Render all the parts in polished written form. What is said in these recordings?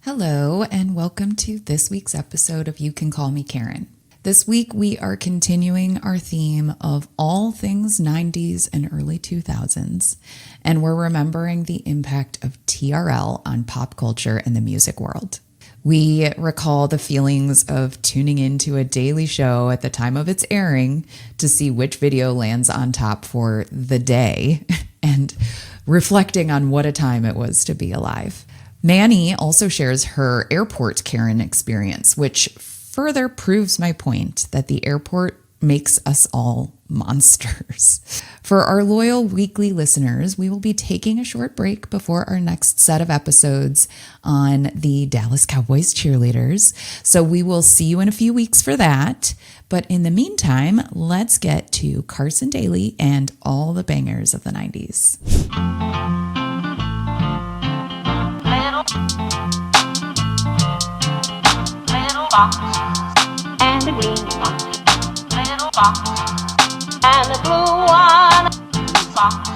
Hello, and welcome to this week's episode of You Can Call Me Karen. This week, we are continuing our theme of all things 90s and early 2000s, and we're remembering the impact of TRL on pop culture and the music world. We recall the feelings of tuning into a daily show at the time of its airing to see which video lands on top for the day, and reflecting on what a time it was to be alive. Manny also shares her airport Karen experience, which further proves my point that the airport makes us all monsters. For our loyal weekly listeners, we will be taking a short break before our next set of episodes on the Dallas Cowboys cheerleaders. So we will see you in a few weeks for that. But in the meantime, let's get to Carson Daly and all the bangers of the 90s. Little box and the green one, little box and the blue one, box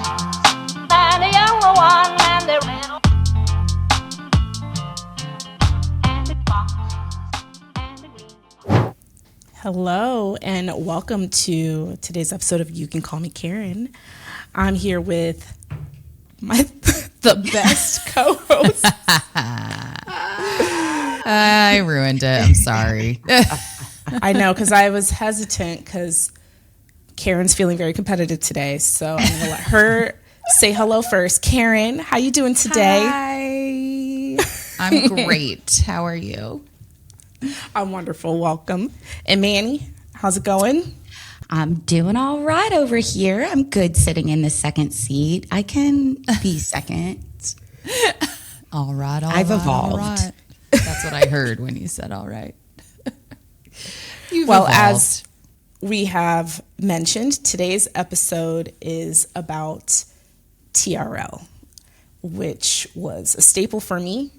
and the yellow one and the little and the box and the green one. Hello and welcome to today's episode of You Can Call Me Karen. I'm here with the best co-host. I ruined it. I'm sorry. I know, because I was hesitant because Karen's feeling very competitive today. So I'm going to let her say hello first. Karen, how you doing today? Hi. I'm great. How are you? I'm wonderful. Welcome. And Manny, how's it going? I'm doing all right over here. I'm good sitting in the second seat. I can be second. All right. I've evolved. All right. That's what I heard when you said all right. Well, as we have mentioned, today's episode is about TRL, which was a staple for me.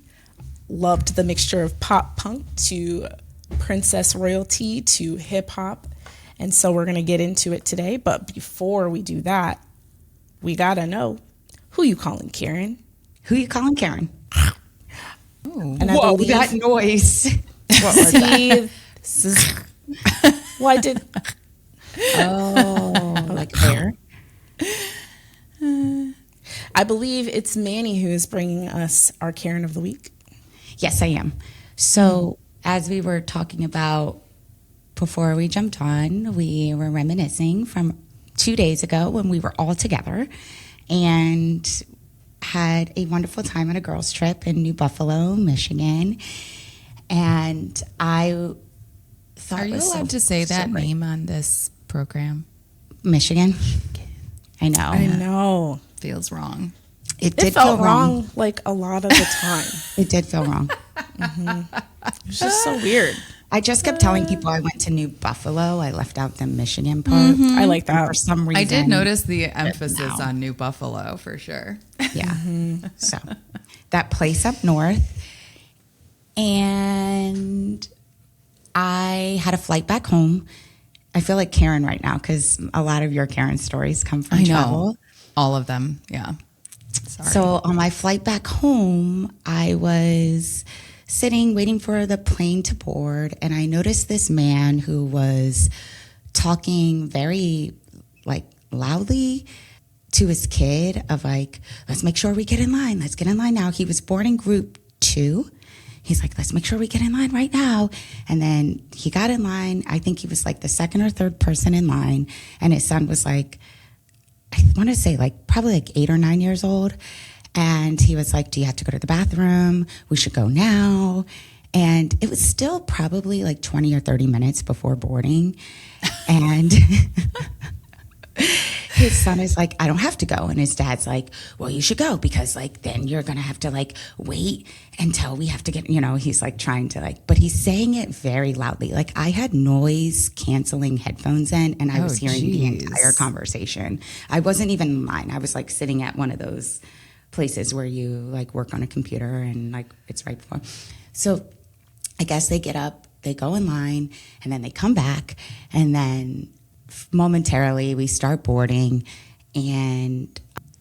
Loved the mixture of pop punk to princess royalty to hip hop. And so we're going to get into it today. But before we do that, we got to know, who you calling Karen? Who you calling Karen? Ooh. And I Whoa, believe that noise. What was that? This is, well, I did. Oh, like air. I believe it's Manny who is bringing us our Karen of the week. Yes, I am. So as we were talking about before we jumped on, we were reminiscing from 2 days ago when we were all together and had a wonderful time on a girls' trip in New Buffalo, Michigan. And I thought, Are you allowed to say that name on this program? Michigan. I know. I know. Feels wrong. It did It felt feel wrong. like a lot of the time. It did feel wrong. It's just so weird. I just kept telling people I went to New Buffalo. I left out the Michigan part. I like that. For some reason. I did notice the emphasis on New Buffalo for sure. Yeah. So that place up north. And I had a flight back home. I feel like Karen right now because a lot of your Karen stories come from travel. All of them. Yeah. Sorry. So on my flight back home, I was sitting waiting for the plane to board, and I noticed this man who was talking very like loudly to his kid of like, let's make sure we get in line. Let's get in line now. He was boarding group 2. He's like, let's make sure we get in line right now. And then he got in line. I think he was like the second or third person in line. And his son was like, I want to say like probably like 8 or 9 years old. And he was like, do you have to go to the bathroom? We should go now. And it was still probably like 20 or 30 minutes before boarding. And his son is like, I don't have to go. And his dad's like, well, you should go because like then you're going to have to like wait until we have to get, he's like trying to like, but he's saying it very loudly. Like I had noise canceling headphones in and I was hearing the entire conversation. I wasn't even in line. I was like sitting at one of those places where you like work on a computer and like it's right before. So I guess they get up, they go in line, and then they come back, and then momentarily we start boarding, and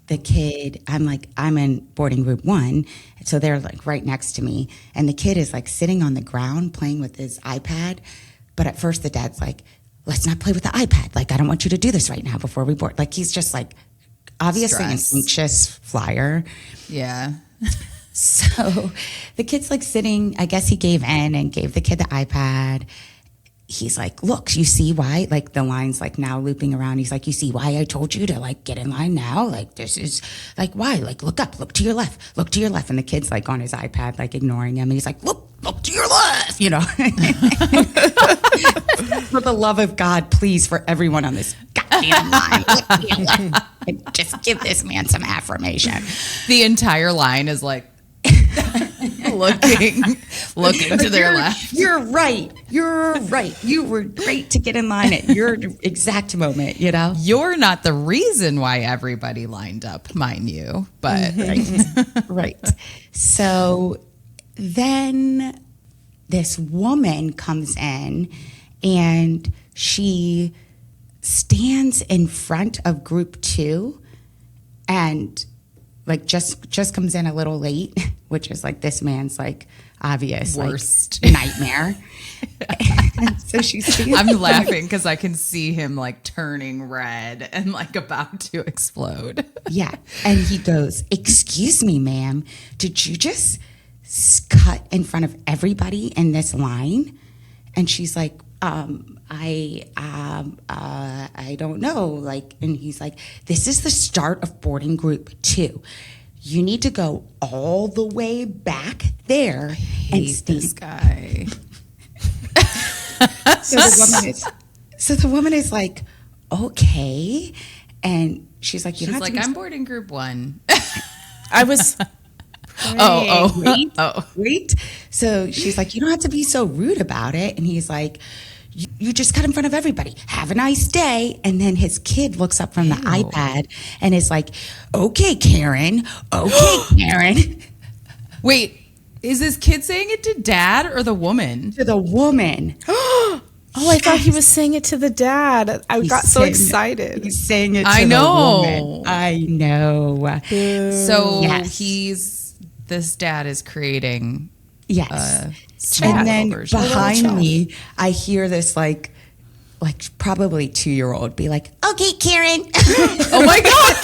the kid, I'm in boarding group 1, so they're like right next to me, and the kid is like sitting on the ground playing with his iPad. But at first the dad's like, let's not play with the iPad. Like, I don't want you to do this right now before we board. Like, he's just like obviously Stress. an anxious flyer. Yeah. So the kid's like sitting, I guess he gave in and gave the kid the iPad. He's like, look, you see why? Like, the line's like now looping around. He's like, you see why I told you to like get in line now? Like, this is like, why? Like, look up, look to your left, look to your left. And the kid's like on his iPad, like ignoring him. And he's like, look to your left, you know. For the love of God, please, for everyone on this goddamn line, look to your left. And just give this man some affirmation. The entire line is like looking to their left. You're right. You were great to get in line at your exact moment, you know? You're not the reason why everybody lined up, mind you, but Right. So then this woman comes in and she stands in front of group 2 and like just comes in a little late, which is like this man's like obvious worst like, nightmare. So she's I'm laughing because I can see him like turning red and like about to explode. Yeah. And he goes, excuse me, ma'am, did you just cut in front of everybody in this line? And she's like, I don't know. Like, and he's like, this is the start of boarding group 2. You need to go all the way back there and Hate this guy. So the woman is like, okay. And she's like, She's like, I'm boarding group 1. I was. Wait. So she's like, you don't have to be so rude about it. And he's like, you just cut in front of everybody. Have a nice day. And then his kid looks up from the iPad and is like, okay, Karen. Okay, Karen. Wait, is this kid saying it to dad or the woman? To the woman. Oh, I thought he was saying it to the dad. I got so excited. He's saying it to I the know. woman. I know. So Yes. this dad is creating Yes. small And then version. behind me, I hear this like probably 2-year-old be like, okay, Karen. Oh my God.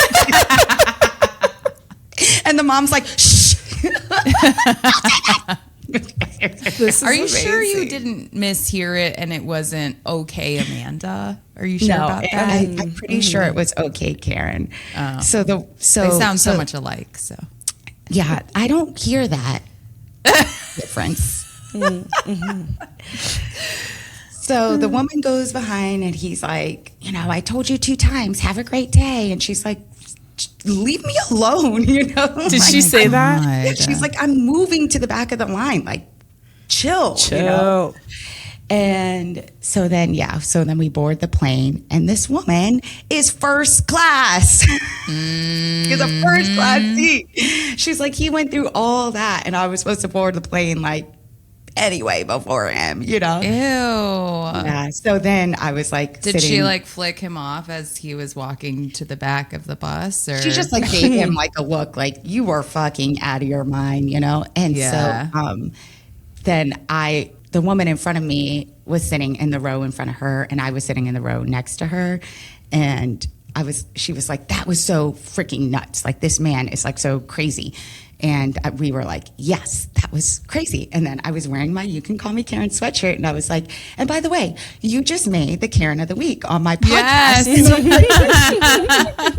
And the mom's like, shh. Are you sure you didn't mishear it and it wasn't okay, Amanda? Are you sure No, about that? I'm pretty sure it was okay, Karen. Oh. So They sound so much alike. So Yeah, I don't hear that difference. So the woman goes behind and he's like, I told you 2 times, have a great day. And she's like, leave me alone, Did she say that? God. She's like, I'm moving to the back of the line, like, chill. And so then we board the plane, and this woman is first class. She's a first class seat. She's like, he went through all that, and I was supposed to board the plane like anyway before him, Ew. Yeah. So then I was like, Did she like flick him off as he was walking to the back of the bus? Or She just like gave him like a look, like you are fucking out of your mind, And Yeah. so then the woman in front of me was sitting in the row in front of her, and I was sitting in the row next to her, and she was like, that was so freaking nuts. Like, this man is like so crazy. And we were like, yes, that was crazy. And then I was wearing my You Can Call Me Karen sweatshirt, and I was like, and by the way, you just made the Karen of the Week on my podcast. Yes.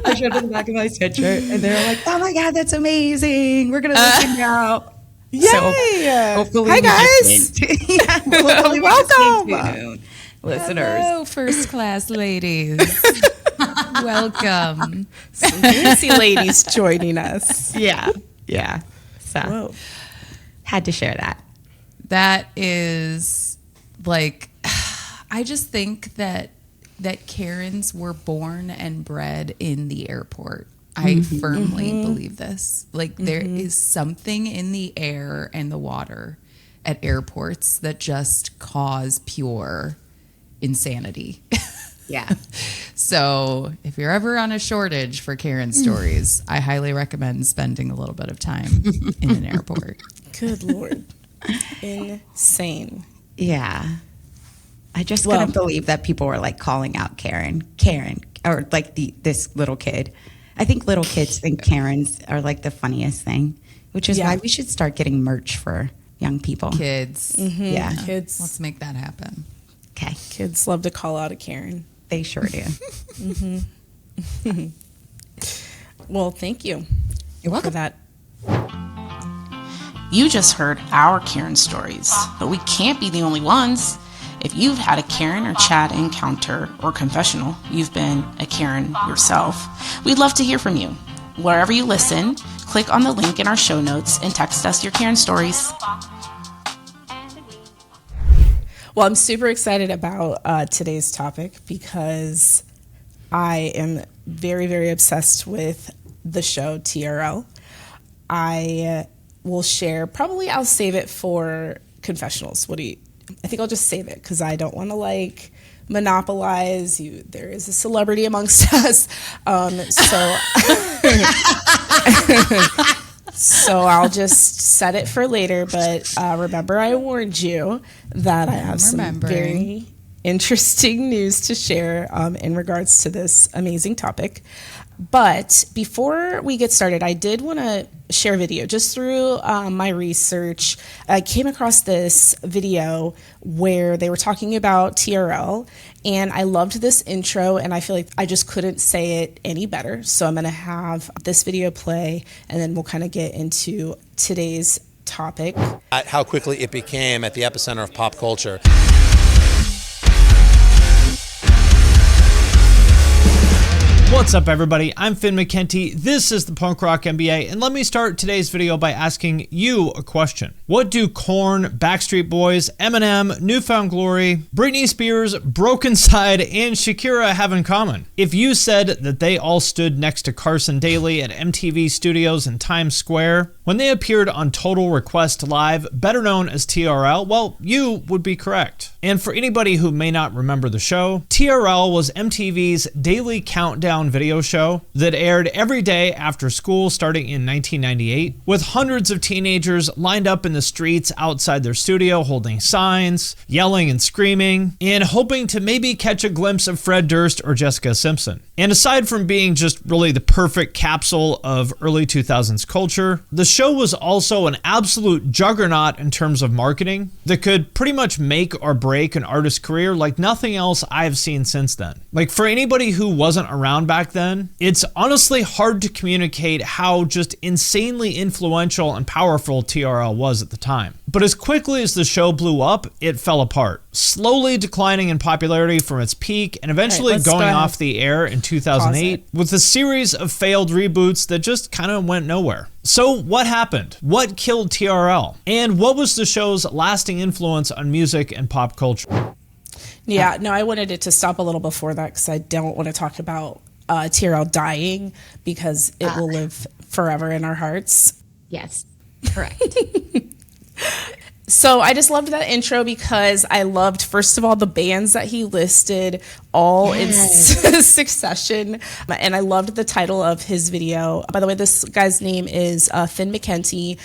I showed them the back of my sweatshirt, and they were like, oh my God, that's amazing. We're going to listen now. Yay! So hopefully Hi, we guys. just hopefully Welcome. listeners. Hello, first class ladies. Welcome. Some fancy ladies joining us. Yeah. So Whoa. had to share that. That is like, I just think that Karens were born and bred in the airport. I firmly believe this. Like, there is something in the air and the water at airports that just cause pure insanity. Yeah. So if you're ever on a shortage for Karen stories, I highly recommend spending a little bit of time in an airport. Good Lord. Insane. Yeah. I just couldn't believe that people were like calling out Karen, or like this little kid. I think little kids think Karens are like the funniest thing, which is why we should start getting merch for young people. Kids. Mm-hmm. Yeah. Kids. Let's make that happen. Okay. Kids love to call out a Karen. They sure do. Mm-hmm. Well, thank you. You're welcome. For that. You just heard our Karen stories, but we can't be the only ones. If you've had a Karen or Chad encounter or confessional, you've been a Karen yourself, we'd love to hear from you. Wherever you listen, click on the link in our show notes and text us your Karen stories. Well, I'm super excited about today's topic because I am very, very obsessed with the show TRL. I will share, probably I'll save it for confessionals. I think I'll just save it because I don't want to like monopolize you. There is a celebrity amongst us. So I'll just set it for later, but remember I warned you that I have some very interesting news to share in regards to this amazing topic. But before we get started, I did want to share a video. Just through my research, I came across this video where they were talking about TRL, and I loved this intro, and I feel like I just couldn't say it any better. So I'm going to have this video play, and then we'll kind of get into today's topic. How quickly it became at the epicenter of pop culture. What's up, everybody? I'm Finn McKenty. This is the Punk Rock MBA, and let me start today's video by asking you a question. What do Korn, Backstreet Boys, Eminem, New Found Glory, Britney Spears, Broken Side, and Shakira have in common? If you said that they all stood next to Carson Daly at MTV Studios in Times Square when they appeared on Total Request Live, better known as TRL, well, you would be correct. And for anybody who may not remember the show, TRL was MTV's daily countdown video show that aired every day after school starting in 1998, with hundreds of teenagers lined up in the streets outside their studio holding signs, yelling and screaming, and hoping to maybe catch a glimpse of Fred Durst or Jessica Simpson. And aside from being just really the perfect capsule of early 2000s culture, the show was also an absolute juggernaut in terms of marketing that could pretty much make or break an artist's career like nothing else I've seen since then. Like, for anybody who wasn't around back then, it's honestly hard to communicate how just insanely influential and powerful TRL was at the time. But as quickly as the show blew up, it fell apart, slowly declining in popularity from its peak and eventually going off the air in 2008 with a series of failed reboots that just kind of went nowhere. So what happened? What killed TRL? And what was the show's lasting influence on music and pop culture? Yeah, no, I wanted it to stop a little before that because I don't want to talk about TRL dying because it will live forever in our hearts. Yes, correct. So I just loved that intro because I loved, first of all, the bands that he listed all in succession. And I loved the title of his video. By the way, this guy's name is Finn McKenty.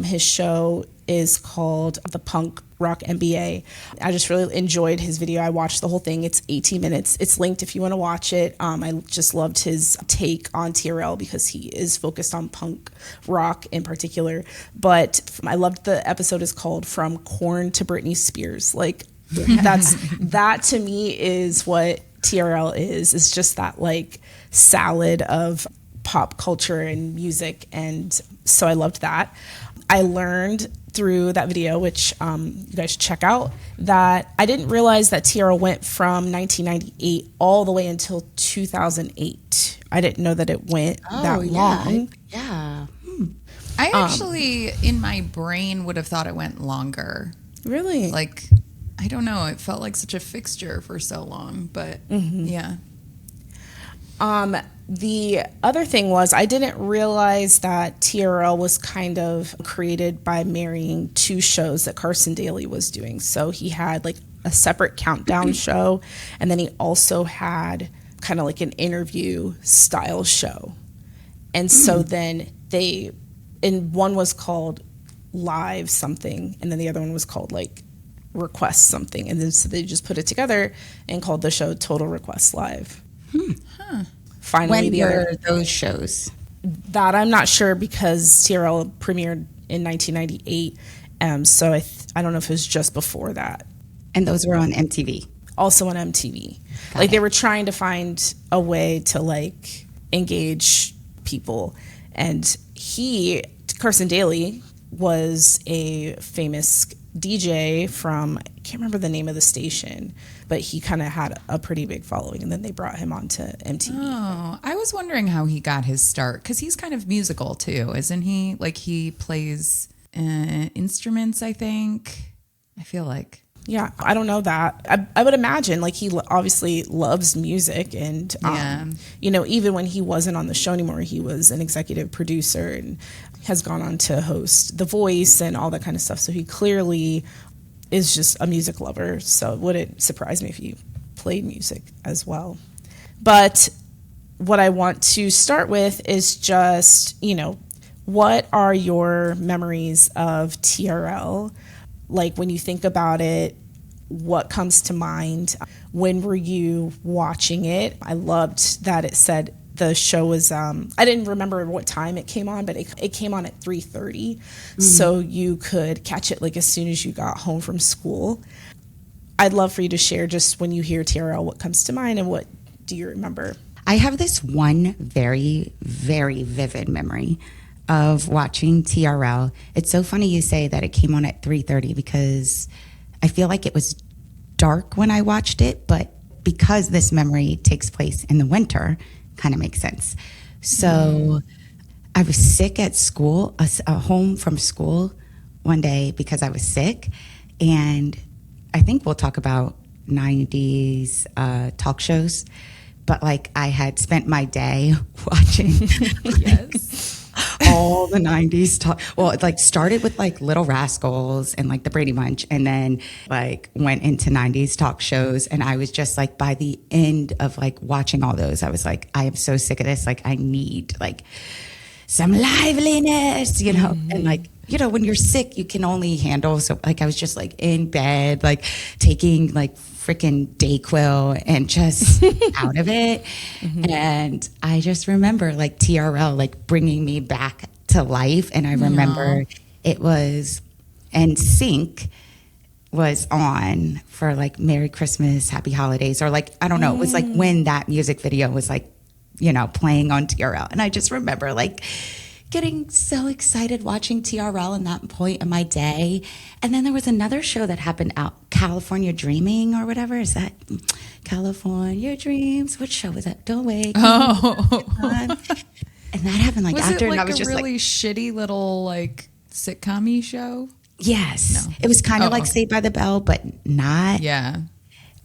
His show is called The Punk Rock MBA. I just really enjoyed his video. I watched the whole thing. It's 18 minutes. It's linked if you want to watch it. I just loved his take on TRL because he is focused on punk rock in particular. But I loved the episode is called From Korn to Britney Spears. Like that to me is what TRL is. It's just that like salad of pop culture and music. And so I loved that. I learned through that video, which you guys should check out, that I didn't realize that TRL went from 1998 all the way until 2008. I didn't know that it went that long. Yeah. I actually, in my brain, would have thought it went longer. Really? Like, I don't know. It felt like such a fixture for so long, but yeah. The other thing was I didn't realize that TRL was kind of created by marrying two shows that Carson Daly was doing. So he had like a separate countdown show, and then he also had kind of like an interview style show. And so then one was called Live something, and then the other one was called like Request something. And then so they just put it together and called the show Total Request Live. Finally, When were those shows? That I'm not sure, because TRL premiered in 1998. So I don't know if it was just before that. And those were on MTV. Also on MTV. Got Like it. they were trying to find a way to like engage people. And Carson Daly, was a famous DJ from, I can't remember the name of the station, but he kind of had a pretty big following, and then they brought him onto MTV. Oh, I was wondering how he got his start, because he's kind of musical too, isn't he? Like he plays instruments, I think. I feel like. Yeah, I don't know that. I would imagine like he obviously loves music, and you know, even when he wasn't on the show anymore, he was an executive producer and has gone on to host The Voice and all that kind of stuff. So he clearly is just a music lover. So it wouldn't surprise me if he played music as well. But what I want to start with is just, you know, what are your memories of TRL? Like when you think about it, what comes to mind? When were you watching it? I loved that it said the show was, I didn't remember what time it came on, but it came on at 3:30. So you could catch it like as soon as you got home from school. I'd love for you to share just when you hear TRL, what comes to mind and what do you remember? I have this one very, very vivid memory of watching TRL. It's so funny you say that it came on at 3:30 because I feel like it was dark when I watched it, but because this memory takes place in the winter, kind of makes sense. So I was sick at school, home from school one day because I was sick. And I think we'll talk about 90s talk shows, but like I had spent my day watching all the 90s talk. Well, it like started with like Little Rascals and like the Brady Bunch, and then like went into 90s talk shows. And I was just like, by the end of like watching all those, I was like, I am so sick of this. Like I need like some liveliness, you know? And like, you know, when you're sick, you can only handle, so like I was just like in bed, like taking like freaking Dayquil and just out of it. And I just remember like TRL like bringing me back to life. And I remember it was NSYNC was on for like Merry Christmas, Happy Holidays, or like, I don't know, it was like when that music video was like, you know, playing on TRL. And I just remember like getting so excited watching TRL in that point in my day. And then there was another show that happened out, California Dreaming or whatever. Is that California Dreams? What show was that? Don't Wake. Oh. And that happened like Was after, it like and I was a just really like, shitty little like sitcom-y show? yes. It was kind of like Saved by the Bell, but not. Yeah.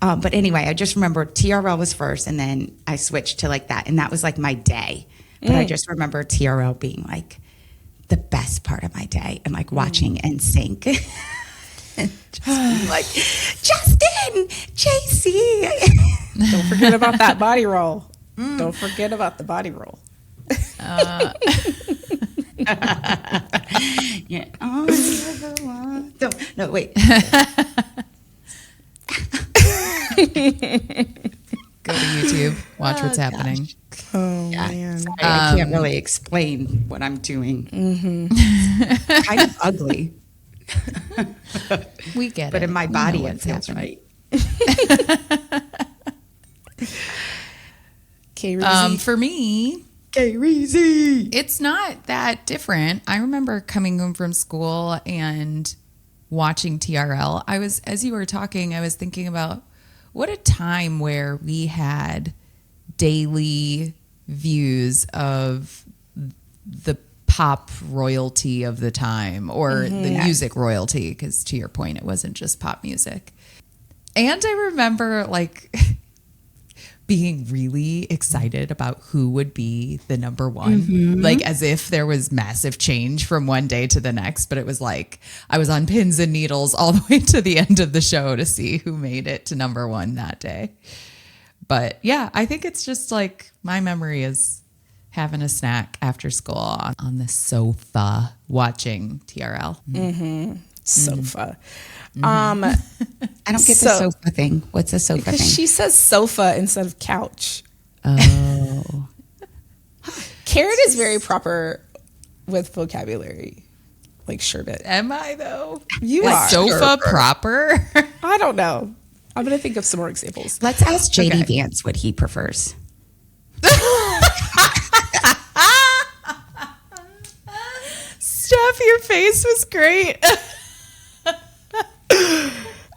But anyway, I just remember TRL was first, and then I switched to like that. And that was like my day. But I just remember TRL being like the best part of my day, and like watching NSYNC. And just being like, Justin, JC. Don't forget about that body roll. Don't forget about the body roll. Yeah. Oh, don't, no, wait. Go to YouTube, watch what's happening. Oh, Yeah. man. Sorry, I can't really explain what I'm doing. Kind of ugly, We get it. but in my We body know it what's feels happening. right. K-Reezy. For me, K-Reezy. it's not that different. I remember coming home from school and watching TRL. I was, as you were talking, I was thinking about what a time where we had daily views of the pop royalty of the time, or the music royalty, because to your point, it wasn't just pop music. And I remember like being really excited about who would be the number one, like as if there was massive change from one day to the next. But it was like I was on pins and needles all the way to the end of the show to see who made it to number one that day. But yeah, I think it's just like my memory is having a snack after school on the sofa watching TRL. Sofa. I don't get the sofa thing. What's a sofa thing? She says sofa instead of couch. Oh. Karen is very proper with vocabulary. Like sherbet. Am I though? You Is are. sofa proper? I don't know. I'm going to think of some more examples. Let's ask JD Vance what he prefers. Steph, your face was great.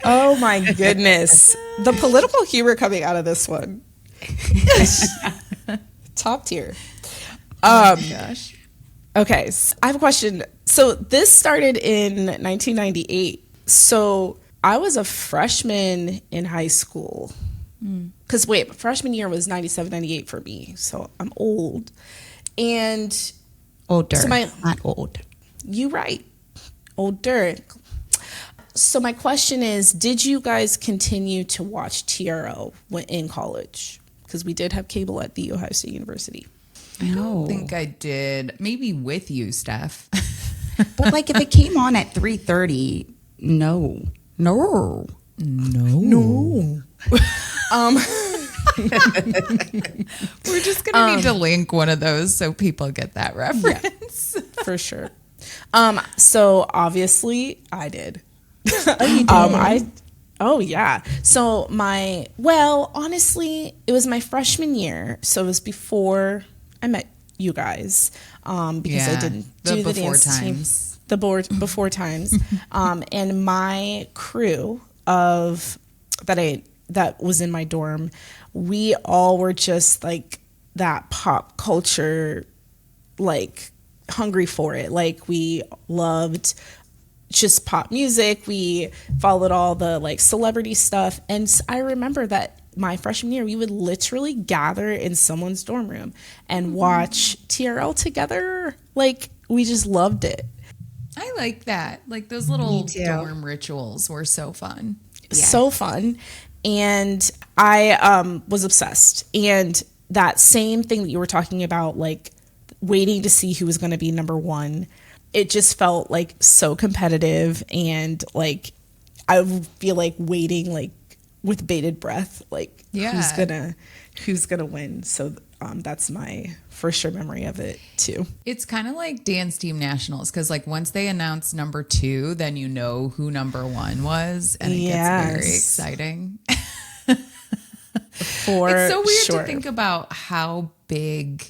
Oh my goodness. The political humor coming out of this one. Top tier. Oh my gosh. Okay, so I have a question. So this started in 1998. So I was a freshman in high school. Because wait, freshman year was 97, 98 for me. So I'm old. And Older, so not old. you right. Older. So my question is, did you guys continue to watch TRL in college? Because we did have cable at The Ohio State University. I don't think I did. Maybe with you, Steph. But like if it came on at 3:30, no. No. We're just going to need to link one of those so people get that reference. For sure. So obviously I did. Oh yeah. So honestly, it was my freshman year. So it was before I met you guys. Because I didn't do the dance times. team. Before times. And my crew that was in my dorm, we all were just like that pop culture, like hungry for it. Like we loved just pop music. We followed all the like celebrity stuff. And I remember that my freshman year, we would literally gather in someone's dorm room and watch TRL together. Like we just loved it. I like that. Like those little dorm rituals were so fun. So fun. And I was obsessed. And that same thing that you were talking about, like waiting to see who was going to be number one, it just felt like so competitive. And like I feel like waiting like with bated breath, like who's gonna win. So that's my for sure memory of it too. It's kind of like Dance Team Nationals because like once they announce number 2, then you know who number 1 was, and it gets very exciting. It's so weird to think about how big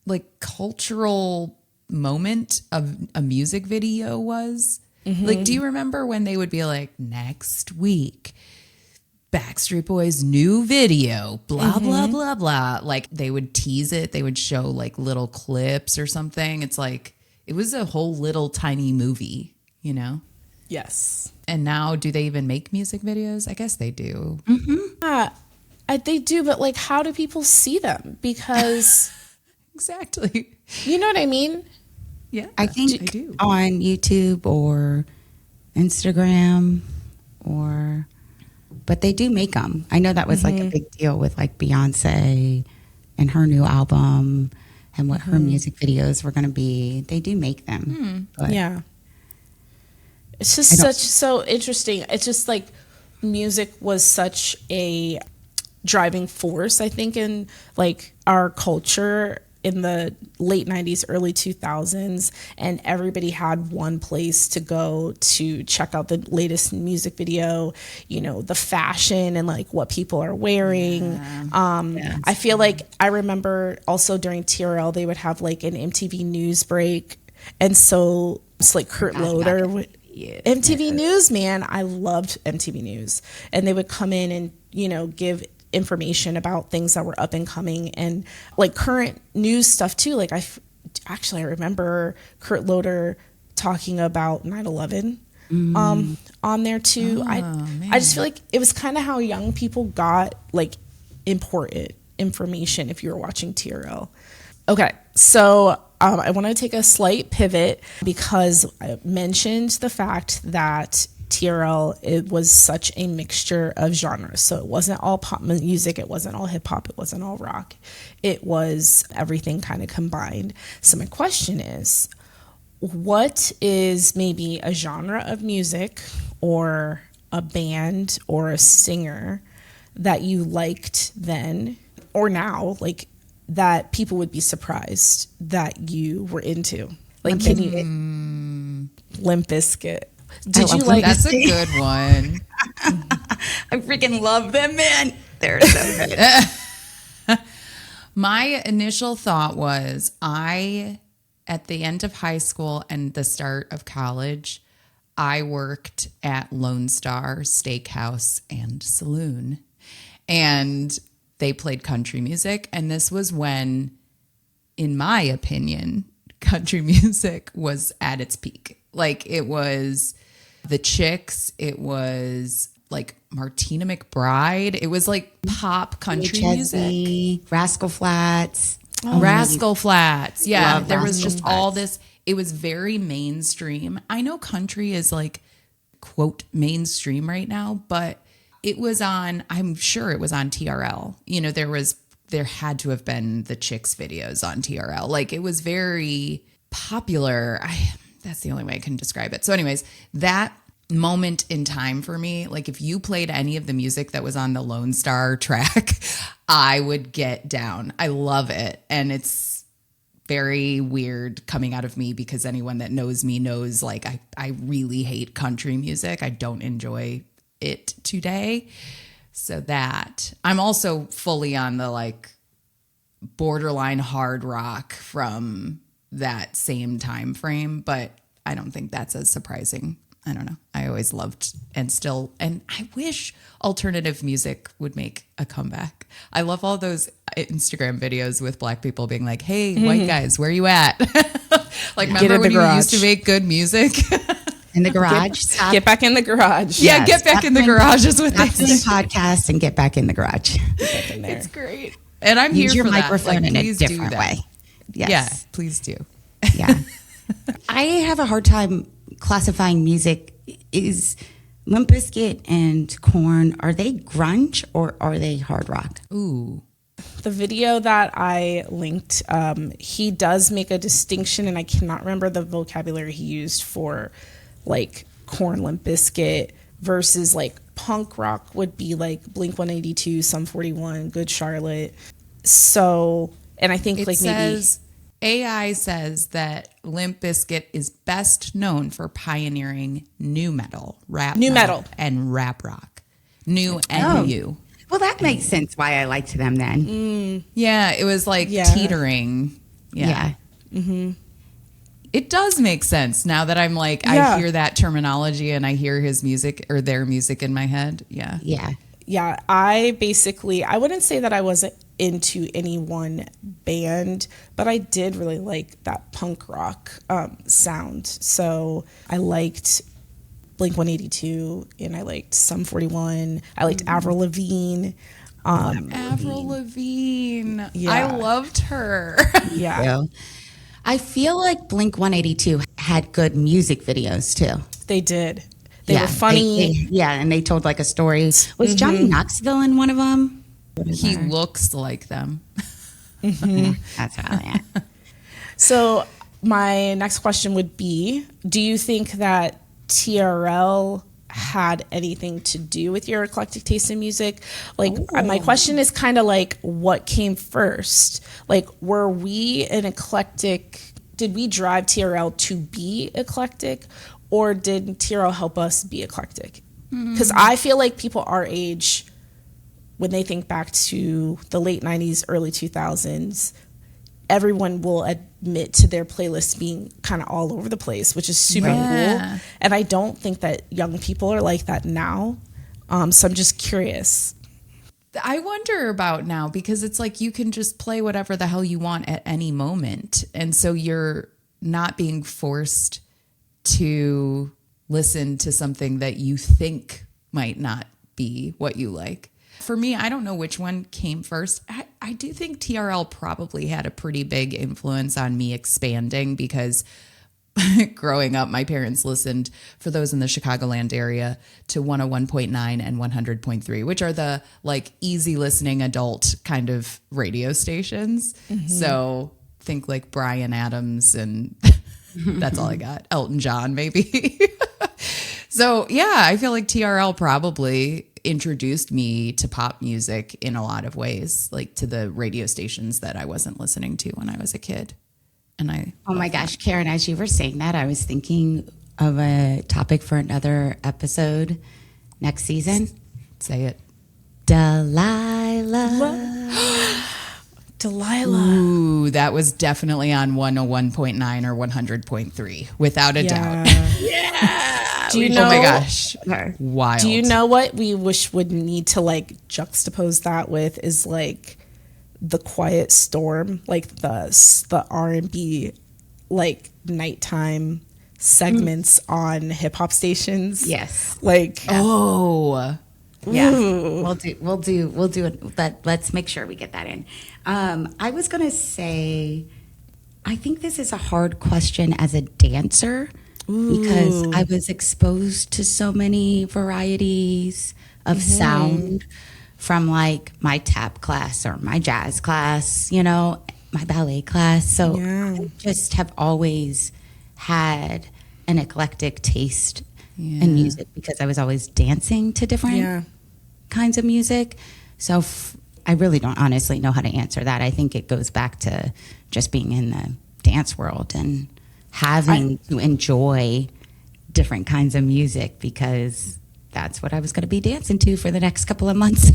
like cultural moment of a music video was. Like, do you remember when they would be like, next week Backstreet Boys new video, blah, blah, blah, blah. Like they would tease it. They would show like little clips or something. It's like, it was a whole little tiny movie, you know? Yes. And now do they even make music videos? I guess they do. They do, but like, how do people see them? Because Exactly. you know what I mean? Yeah, I think I do. on YouTube or Instagram but they do make them. I know that was like a big deal with like Beyonce and her new album and what her music videos were going to be. They do make them. But Yeah. It's just so interesting. It's just like music was such a driving force, I think, in like our culture in the late 90s, early 2000s, and everybody had one place to go to check out the latest music video, you know, the fashion and like what people are wearing. I feel like I remember also during TRL, they would have like an MTV news break. And so it's like Kurt Loder would, MTV News, man. I loved MTV News. And they would come in and, you know, give information about things that were up and coming and like current news stuff too. Like I remember Kurt Loder talking about 9/11 on there too. I just feel like it was kind of how young people got like important information if you were watching TRL. Okay, so I want to take a slight pivot because I mentioned the fact that TRL, it was such a mixture of genres. So it wasn't all pop music, it wasn't all hip hop, it wasn't all rock. It was everything kind of combined. So my question is, what is maybe a genre of music or a band or a singer that you liked then or now, like that people would be surprised that you were into? Like, can you Limp Bizkit? Did you like? That's a good one. I freaking love them, man. They're so good. My initial thought was at the end of high school and the start of college, I worked at Lone Star Steakhouse and Saloon, and they played country music. And this was when, in my opinion, country music was at its peak. Like, it was the Chicks, it was like Martina McBride, it was like pop country music. Rascal Flatts. Rascal Flatts. Yeah, Love there was Rascal just Flatts. all this. It was very mainstream. I know country is like, quote, mainstream right now, but it was on, I'm sure it was on TRL. You know, there had to have been the Chicks videos on TRL. Like, it was very popular. That's the only way I can describe it. So anyways, that moment in time for me, like if you played any of the music that was on the Lone Star track, I would get down. I love it. And it's very weird coming out of me because anyone that knows me knows like I really hate country music. I don't enjoy it today. So that I'm also fully on the like borderline hard rock from that same time frame, but I don't think that's as surprising. I don't know. I always loved and I wish alternative music would make a comeback. I love all those Instagram videos with black people being like, hey, white guys, where you at? Like, remember when you used to make good music? In the garage. Get back in the garage. Yeah, yes, get back in the garage is what they say. Podcast and get back in the garage. It's great. And I'm Use here your for microphone that. Like, in a please do different that. way. Yes. Yeah, please do. Yeah. I have a hard time classifying music. Is Limp Bizkit and Korn, are they grunge or are they hard rock? Ooh. The video that I linked, he does make a distinction, and I cannot remember the vocabulary he used for like Korn, Limp Bizkit versus like punk rock would be like Blink 182, Sum 41, Good Charlotte. So, and I think AI says that Limp Bizkit is best known for pioneering nu metal, metal, and rap rock. New and new. Well, that makes sense why I liked them then. Yeah, it was like teetering. Yeah. Mm-hmm. It does make sense now that I'm like, I hear that terminology and I hear his music or their music in my head. Yeah. Yeah. Yeah. I wouldn't say that I wasn't into any one band, but I did really like that punk rock sound. So I liked Blink 182 and I liked Sum 41. I liked Avril Lavigne. Avril Lavigne. Yeah. I loved her. Yeah. Well, I feel like Blink 182 had good music videos too. They did. They were funny. And they told like a story. Was Johnny Knoxville in one of them? He looks like them. That's how I am. So my next question would be, do you think that TRL had anything to do with your eclectic taste in music? Like, my question is kind of like, what came first? Like, were we an eclectic? Did we drive TRL to be eclectic, or did TRL help us be eclectic? Because I feel like people our age, when they think back to the late 90s, early 2000s, everyone will admit to their playlists being kind of all over the place, which is super cool. And I don't think that young people are like that now. So I'm just curious. I wonder about now because it's like you can just play whatever the hell you want at any moment. And so you're not being forced to listen to something that you think might not be what you like. For me, I don't know which one came first. I do think TRL probably had a pretty big influence on me expanding because growing up, my parents listened, for those in the Chicagoland area, to 101.9 and 100.3, which are the like easy listening adult kind of radio stations. So think like Bryan Adams, and that's all I got. Elton John, maybe. So yeah, I feel like TRL probably introduced me to pop music in a lot of ways, like to the radio stations that I wasn't listening to when I was a kid. And oh my gosh, Karen, as you were saying that, I was thinking of a topic for another episode next season. Say it. Delilah. Delilah. Ooh, that was definitely on 101.9 or 100.3, without a doubt. Yeah. Do you know? Oh my gosh. Wild. Do you know what we wish would need to like juxtapose that with is like the Quiet Storm, like the R&B, like nighttime segments on hip hop stations. Yes. Like, Oh, Yeah, ooh. we'll do it. But let's make sure we get that in. I was gonna say, I think this is a hard question as a dancer because I was exposed to so many varieties of sound from like my tap class or my jazz class, you know, my ballet class. So I just have always had an eclectic taste in music because I was always dancing to different kinds of music. So I really don't honestly know how to answer that. I think it goes back to just being in the dance world and having to enjoy different kinds of music because that's what I was going to be dancing to for the next couple of months.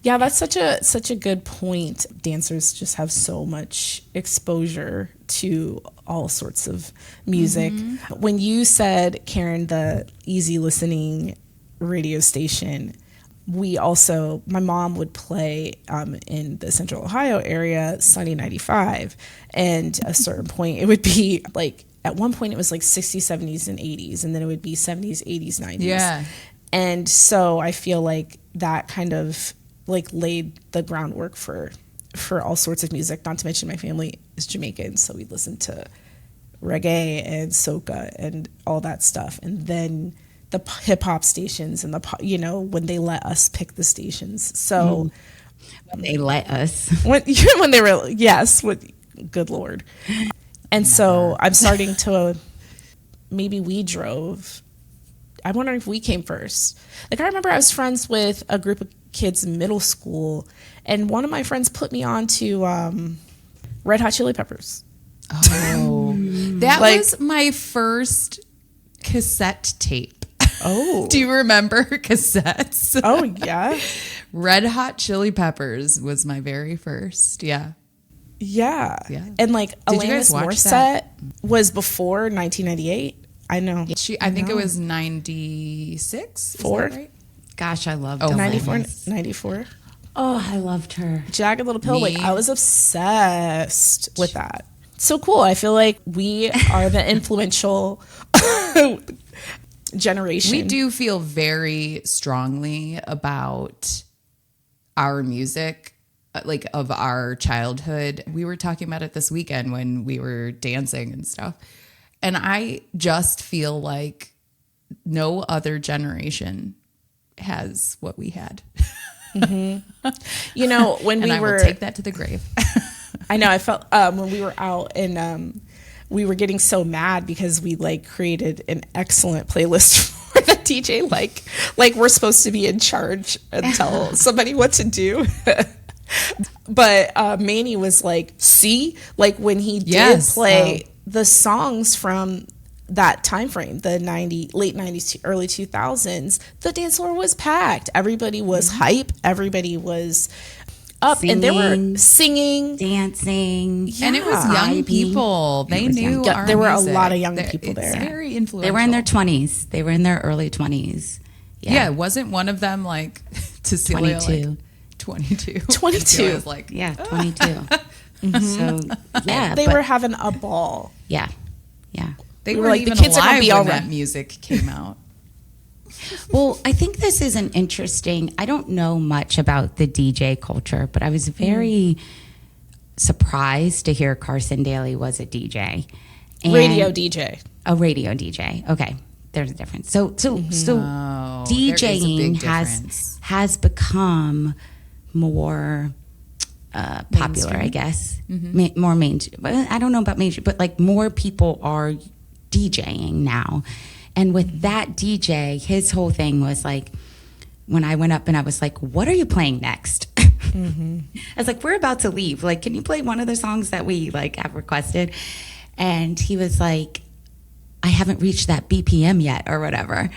Yeah, that's such a good point. Dancers just have so much exposure to all sorts of music. When you said, Karen, the easy listening radio station, my mom would play in the Central Ohio area, Sunny 95, and at a certain point it would be like, at one point it was like 60s, 70s, and 80s, and then it would be 70s, 80s, 90s. Yeah. And so I feel like that kind of like laid the groundwork for all sorts of music, not to mention my family is Jamaican, so we listened to reggae and soca and all that stuff. And then the hip hop stations and when they let us pick the stations. So They let us. when they were, yes, good Lord. And so I'm starting to, maybe we drove. I wonder if we came first. Like, I remember I was friends with a group of kids in middle school, and one of my friends put me on to Red Hot Chili Peppers. Oh, that Like- was my first cassette tape. Oh. Do you remember cassettes? Oh, yeah. Red Hot Chili Peppers was my very first. Yeah. Yeah. Yeah. And like Did you guys Alanis watch Morissette that? was before 1998. I know. I think it was 96. Four? Is that right? Gosh, I loved 94. Alanis. 94. Oh, I loved her. Jagged Little Pill. Me? Like, I was obsessed with that. So cool. I feel like we are the influential generation. We do feel very strongly about our music, like of our childhood. We were talking about it this weekend when we were dancing and stuff. And I just feel like no other generation has what we had. You know, when And we I were, will take that to the grave. I know, I felt when we were out and we were getting so mad because we like created an excellent playlist for the DJ. Like we're supposed to be in charge and tell somebody what to do. But Manny was like, see, like when he did play the songs from that time frame, the late 90s to early 2000s, the dance floor was packed. Everybody was hype. Everybody was up and they were singing, dancing. And it was young people. They knew our there were a music. lot of young people It's there. very influential. They were in their 20s. They were in their early 20s. Yeah, wasn't one of them like Cecilia 22. like 22? 22. Cecilia was like, Yeah, 22. So, yeah. They but- were having a ball. Yeah. they We were were like, even the kids are gonna alive be when all that right. music came out. Well, I think this is an interesting, I don't know much about the DJ culture, but I was very surprised to hear Carson Daly was a DJ. And Radio DJ. A radio DJ. Okay. There's a difference. So Oh, there is a DJing big difference. has become more popular, I guess. More mainstream. But I don't know about mainstream, but like more people are DJing now. And with that DJ, his whole thing was like, when I went up and I was like, what are you playing next? I was like, we're about to leave. Like, can you play one of the songs that we like have requested? And he was like, I haven't reached that BPM yet or whatever.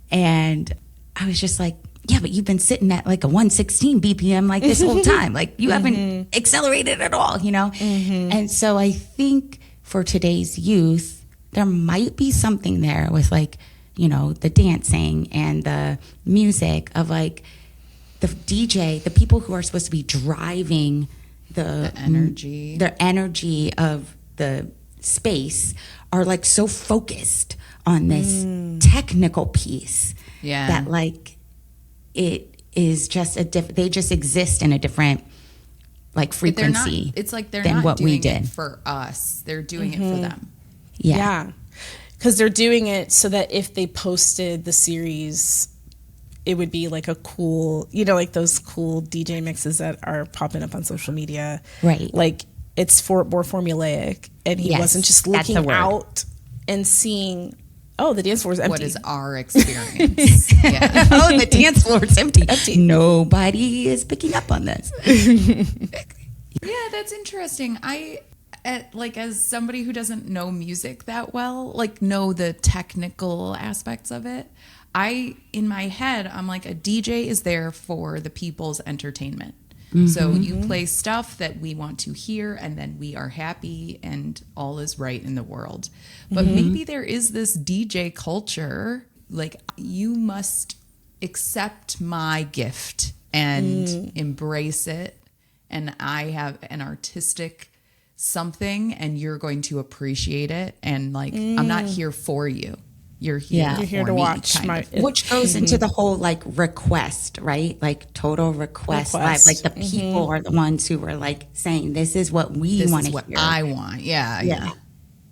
And I was just like, yeah, but you've been sitting at like a 116 BPM like this whole time. Like you haven't accelerated at all, you know? And so I think for today's youth, there might be something there with like, you know, the dancing and the music of like the DJ, the people who are supposed to be driving the energy of the space are like so focused on this technical piece that like it is just they just exist in a different like frequency. It's like they're than not what doing we did it for us. They're doing it for them. Yeah. Because they're doing it so that if they posted the series, it would be like a cool, you know, like those cool DJ mixes that are popping up on social media. Right. Like it's more formulaic. And he wasn't just looking out and seeing, oh, the dance floor is empty. What is our experience? Oh, the dance floor is empty. Nobody is picking up on this. Yeah, that's interesting. Like as somebody who doesn't know music that well, like know the technical aspects of it, in my head, I'm like, a DJ is there for the people's entertainment. So you play stuff that we want to hear, and then we are happy and all is right in the world. But maybe there is this DJ culture, like you must accept my gift and embrace it. And I have an artistic something and you're going to appreciate it. And like, I'm not here for you. You're here, You're here for to me, watch kind my of. Which goes into the whole like request, right? Like total request. Like the people are the ones who were like saying, this is what we want to hear. This is what I want. Yeah.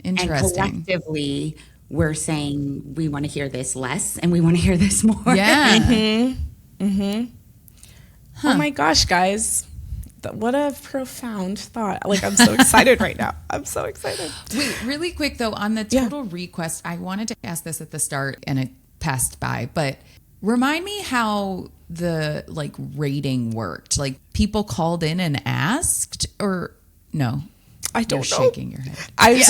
Interesting. And collectively, we're saying we want to hear this less and we want to hear this more. Yeah. Oh my gosh, guys. What a profound thought. Like, I'm so excited right now. I'm so excited. Wait, really quick though, on the total request, I wanted to ask this at the start and it passed by, but remind me how the like rating worked. Like people called in and asked, or no? I don't You're know. shaking your head. As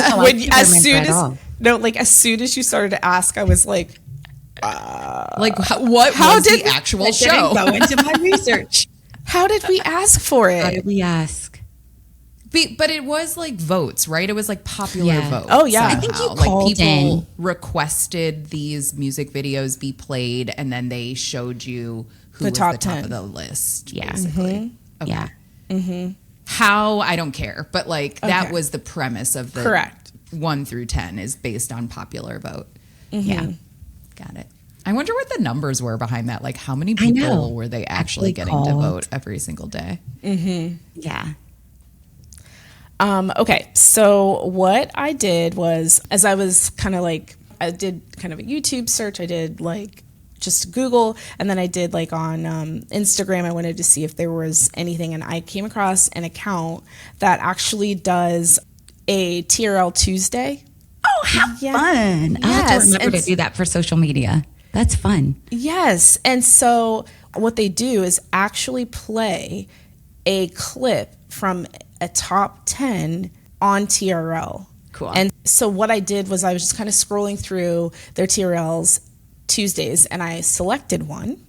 soon as you started to ask, I was like, Like what was the actual show? Go into my research. how did we ask for it? How did we ask? But it was like votes, right? It was like popular votes. Oh, yeah. Somehow. I think you like called people in. requested these music videos be played, and then they showed you who The was top the top 10. of the list. Yeah. Basically. Okay. Yeah. How, I don't care, but like that Okay. was the premise of the Correct. 1 through 10 is based on popular vote. Yeah. Got it. I wonder what the numbers were behind that. Like how many know. people were they actually getting to called. vote every single day? Yeah. Okay, so what I did was, as I was kind of like, I did kind of a YouTube search. I did like just Google, and then I did like on Instagram. I wanted to see if there was anything, and I came across an account that actually does a TRL Tuesday. Oh, how fun. I have Yes, to remember to do that for social media. That's fun. Yes, and so what they do is actually play a clip from a top 10 on TRL. Cool. And so what I did was I was just kind of scrolling through their TRLs Tuesdays, and I selected one,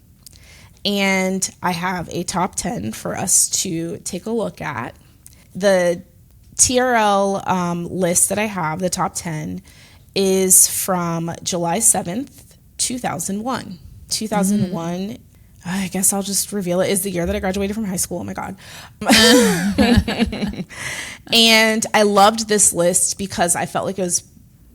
and I have a top 10 for us to take a look at. The TRL list that I have, the top 10, is from July 7th, 2001. 2001, I guess I'll just reveal it, is the year that I graduated from high school. Oh my God. And I loved this list because I felt like it was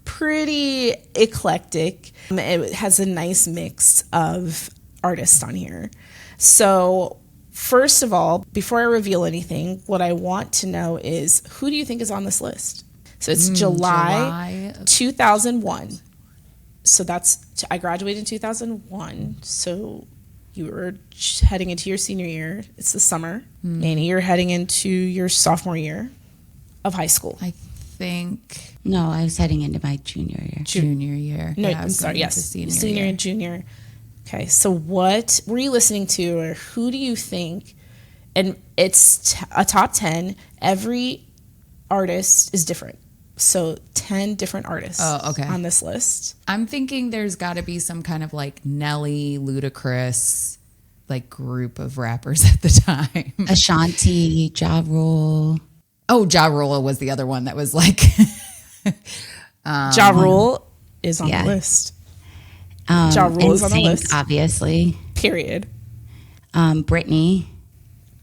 pretty eclectic. It has a nice mix of artists on here. So first of all, before I reveal anything, what I want to know is, who do you think is on this list? So it's July July 2001. So I graduated in 2001. So you were heading into your senior year. It's the summer. Nanny, you're heading into your sophomore year of high school. I think No, I was heading into my junior year. junior year. No, Yeah, I I'm was sorry. going Yes, into senior senior year. and junior. Okay, so what were you listening to, or who do you think? And it's a top 10. Every artist is different. So 10 different artists on this list. I'm thinking there's got to be some kind of like Nelly, Ludacris, like group of rappers at the time. Ashanti, Ja Rule. Oh, Ja Rule was the other one that was like. Ja Rule is on the list. Ja Rule is on the NSYNC, list. obviously. Period. Britney.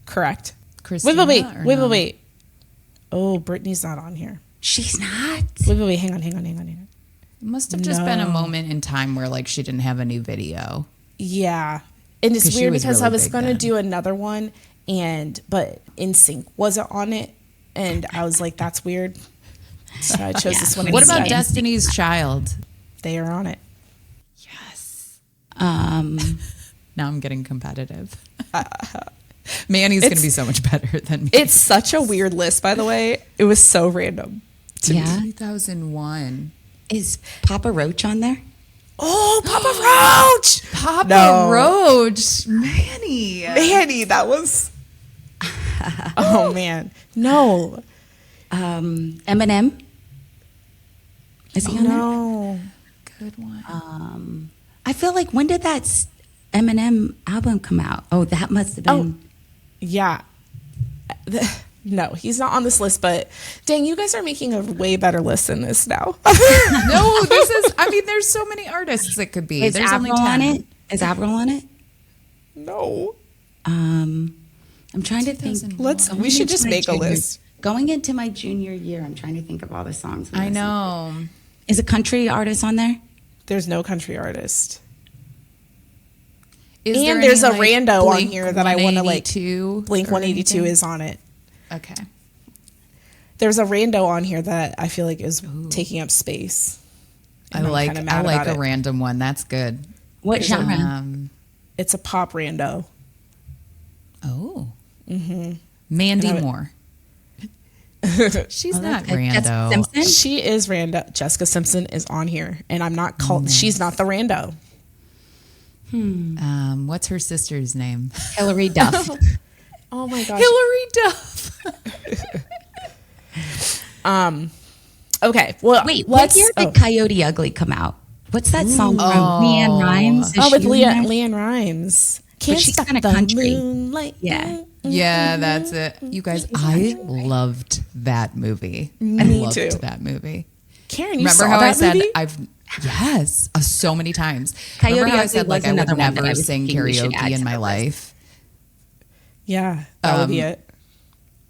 Correct. Christina, Wait. Oh, Britney's not on here. She's not. Wait. Hang on. It must have just been a moment in time where like she didn't have a new video. Yeah. And it's 'Cause she weird was because really I was big going to then. do another one, but NSYNC wasn't on it. And I was like, that's weird. So I chose this one. What about instead. Destiny's Child? They are on it. Now I'm getting competitive. Manny's going to be so much better than me. It's such a weird list, by the way. It was so random. Yeah. 2001. Is Papa Roach on there? Oh, Papa Roach! Papa Roach. Manny. Manny, that was... Oh, man. No. Eminem. Is he on there? No. Good one. I feel like, when did that Eminem album come out? Oh, that must have been. Yeah. No, he's not on this list, but dang, you guys are making a way better list than this now. No, this is, I mean, there's so many artists it could be. Is There's only Avril 10. on it? Is Avril on it? No. I'm trying to think. We should just make a list. Going into my junior year, I'm trying to think of all the songs. I know. Is a country artist on there? There's no country artist. Is there And there's any, a like, rando on Blink here that I want to like. 182 Blink or 182 anything? is on it. Okay. There's a rando on here that I feel like is taking up space. I And I'm like kinda mad a about it. random one. That's good. What genre? It's a pop rando. Oh. Mandy And I would- Moore. She's not Okay. Jessica rando. Simpson? She is rando. Jessica Simpson is on here, and I'm not called. She's not the rando. What's her sister's name? Hillary Duff. Oh my gosh. Hillary Duff. Okay. Well, Wait, what year did Coyote Ugly come out? What's that song from? Leanne Rimes? Is with she on there? Leanne Rimes. But she's Stop kinda the country. moonlight. Yeah. Yeah, that's it. You guys, I loved that movie. I Me loved too. that movie. Karen, you Remember saw how that I said movie? yes, so many times. Coyote Remember how I Ugly said like was I would another one that I never was sing thinking we should add karaoke in to my the list. life? Yeah, that would be it.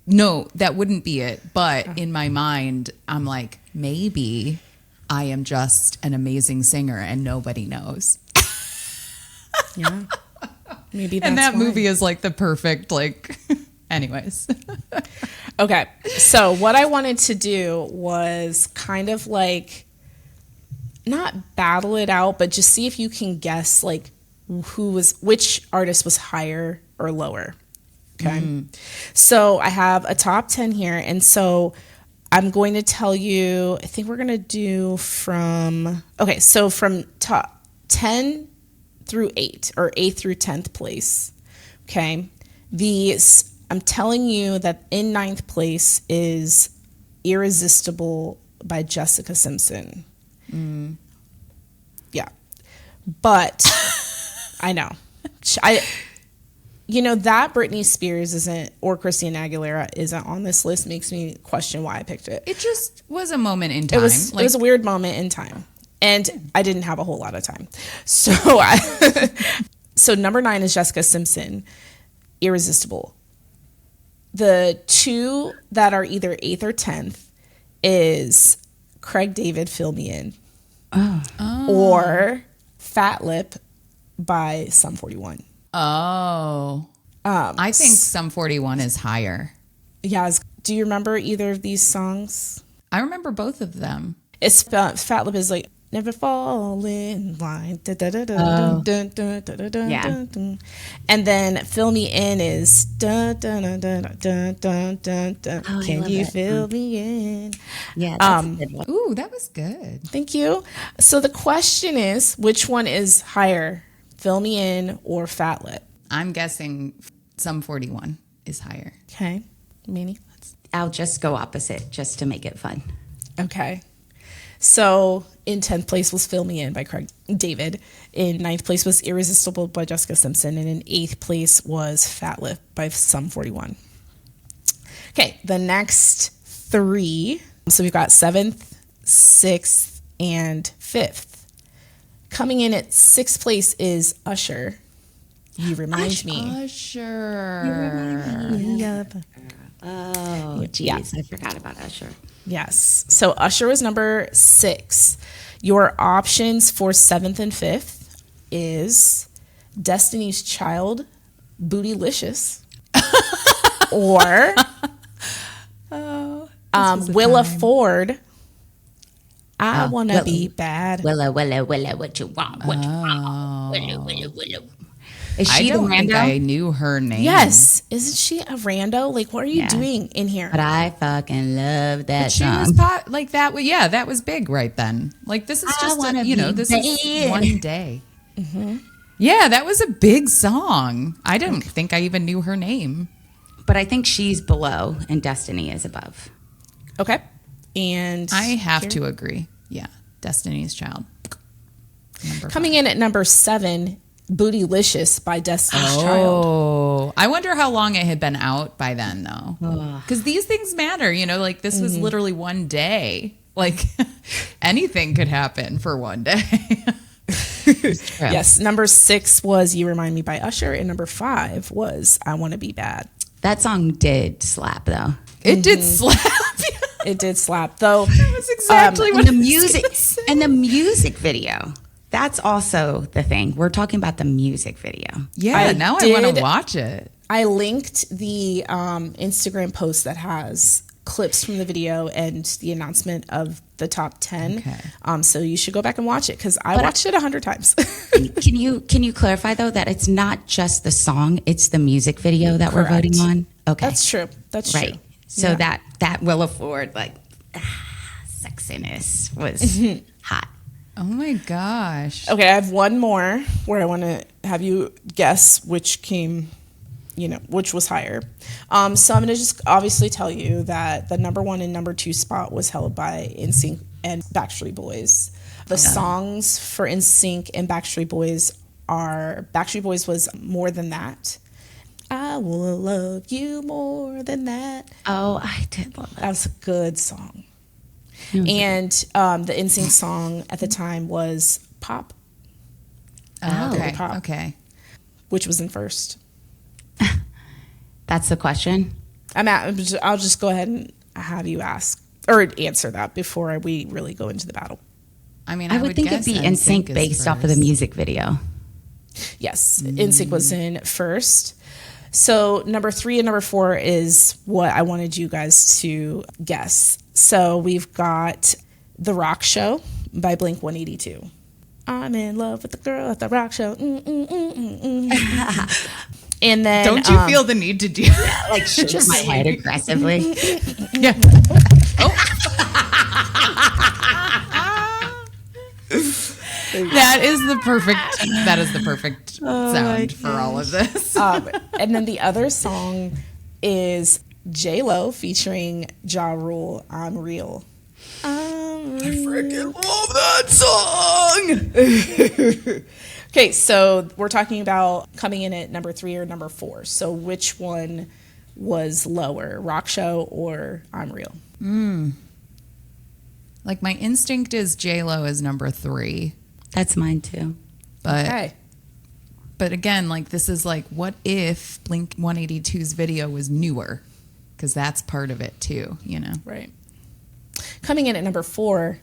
No, that wouldn't be it. But in my mind, I'm like, maybe I am just an amazing singer and nobody knows. Yeah. Maybe that's And that why. movie is like the perfect, like, anyways. Okay. So what I wanted to do was kind of like not battle it out, but just see if you can guess like which artist was higher or lower. Okay. So I have a top 10 here. And so I'm going to tell you, I think we're going to do from top 10 through 8 or 8th through 10th place. Okay. I'm telling you that in 9th place is Irresistible by Jessica Simpson. Yeah. But I know. That Britney Spears isn't, or Christina Aguilera isn't on this list makes me question why I picked it. It just was a moment in time. It was a weird moment in time. And I didn't have a whole lot of time. So so number 9 is Jessica Simpson, Irresistible. The two that are either 8th or 10th is Craig David, Fill Me In. Or Fat Lip by Sum 41. Oh. I think Sum 41 is higher. Yeah. Do you remember either of these songs? I remember both of them. It's Fat Lip is like never fall in line. Da, da, da, da, dun, dun, dun, dun, dun, Yeah. dun, dun. And then Fill Me In is dun, dun, dun, dun, dun, dun, dun, dun. Oh, I Can love you it. fill me in? Yeah, that's a good one. Ooh, that was good. Thank you. So the question is, which one is higher, Fill Me In or Fat Lip? I'm guessing Sum 41 is higher. Okay, Manny. I'll just go opposite just to make it fun. Okay. So in 10th place was Fill Me In by Craig David. In 9th place was Irresistible by Jessica Simpson. And in 8th place was Fat Lip by Sum 41. Okay, the next 3. So we've got 7th, 6th, and 5th. Coming in at 6th place is Usher. You Remind Me. Usher. Yep. Oh, geez. Yeah. I forgot about Usher. Yes. So Usher was number 6. Your options for 7th and 5th is Destiny's Child, Bootylicious, or Willa Ford, I Wanna Willa. Be Bad. Willa, what you want? What you want? Willa. Is I she the don't think rando? I knew her name. Yes. Isn't she a rando? Like, what are you doing in here? But I fucking love that She song. was like that. Yeah, that was big right then. Like this is I just wanna this be is bad. one day. Yeah, that was a big song. I didn't think I even knew her name. But I think she's below and Destiny is above. Okay. And I have to agree. Yeah, Destiny's Child. coming in at number 7, Bootylicious by Destiny's Child. Oh, I wonder how long it had been out by then, though. Because these things matter, like this was literally one day. Like anything could happen for one day. Yes, number 6 was You Remind Me by Usher, and number 5 was I Wanna Be Bad. That song did slap though. It did slap. It did slap, though. That's exactly what And the I was music gonna say. and the music video. That's also the thing. We're talking about the music video. Yeah, now I want did- to watch it. I linked the Instagram post that has clips from the video and the announcement of the top 10. Okay. So you should go back and watch it because I watched it 100 times. Can you clarify though that it's not just the song, it's the music video that we're Correct. voting on? Okay. That's true. That's right. true. So Yeah. that will afford sexiness was hot. Oh my gosh. Okay, I have one more where I want to have you guess which came, which was higher. So I'm going to just obviously tell you that the number 1 and number 2 spot was held by NSYNC and Backstreet Boys. The songs for NSYNC and Backstreet Boys was More Than That. I will love you more than that. Oh, I did love That was a good song. it. And the NSYNC song at the time was Pop, Oh, okay. Pop. Okay. which was in first. That's the question. I'll just go ahead and have you ask or answer that before we really go into the battle. I mean, I would think it'd guess be NSYNC NSYNC is based off of the first. music video. Yes, NSYNC was in first. So number 3 and number 4 is what I wanted you guys to guess. So we've got The Rock Show by Blink-182. I'm in love with the girl at the rock show. And then Don't you feel the need to do that? Like shake my head aggressively. Yeah. That is the perfect sound for all of this. and then the other song is J-Lo featuring Ja Rule, I'm Real. freaking love that song. Okay, so we're talking about coming in at number 3 or number 4. So which one was lower, Rock Show or I'm Real? Like my instinct is J-Lo is number 3. That's mine too. But Okay. but again, like this is like what if Blink 182's video was newer? Because that's part of it too, Right. Coming in at number 4,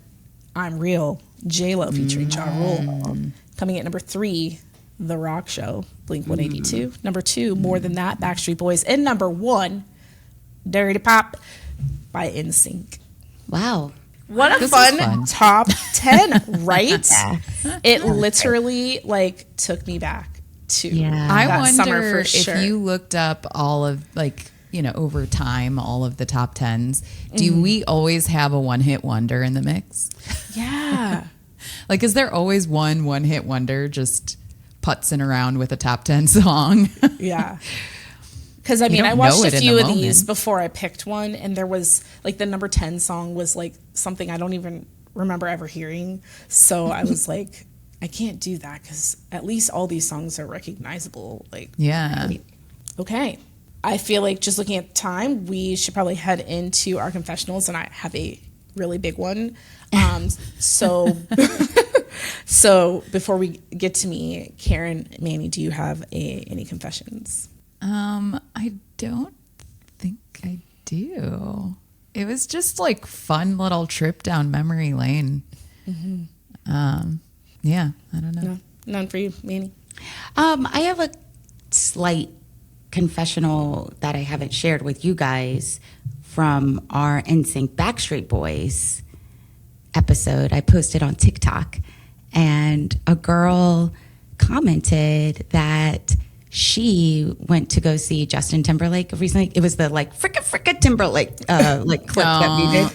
I'm Real, J-Lo featuring Ja Rule. Coming at number 3, The Rock Show, Blink-182. Number 2, More Than That, Backstreet Boys. And number 1, Dirty Pop by NSYNC. Wow. What a This is fun fun. top 10, right? Yeah. It literally like took me back to Yeah. I that summer wonder for if sure. you looked up all of over time, all of the top tens. Do we always have a one-hit wonder in the mix? Yeah. Like, is there always one hit wonder just putzing around with a top 10 song? Yeah. Because I mean, don't I watched know a it in few the of these moment. before I picked one, and there was like the number 10 song was like something I don't even remember ever hearing. So I was like, I can't do that because at least all these songs are recognizable. Like, Yeah. okay. I feel like just looking at time, we should probably head into our confessionals, and I have a really big one. So before we get to me, Karen, Manny, do you have any confessions? I don't think I do. It was just like fun little trip down memory lane. Yeah, I don't know. No, none for you, Manny. I have a slight confessional that I haven't shared with you guys from our NSYNC Backstreet Boys episode. I posted on TikTok, and a girl commented that she went to go see Justin Timberlake recently. It was the like fricka Timberlake like clip that we did.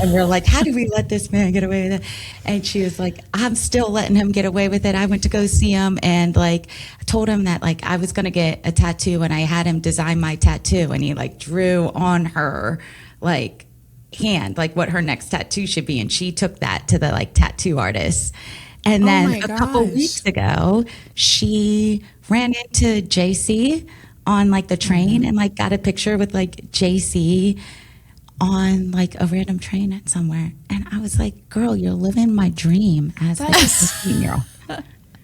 And we're like, how do we let this man get away with it? And she was like, I'm still letting him get away with it. I went to go see him and like told him that like I was going to get a tattoo, and I had him design my tattoo, and he like drew on her like hand like what her next tattoo should be, and she took that to the like tattoo artist. And then my a couple gosh. weeks ago, she ran into JC on like the train and like got a picture with like JC on like a random train at somewhere. And I was like, girl, you're living my dream as like a 15-year-old.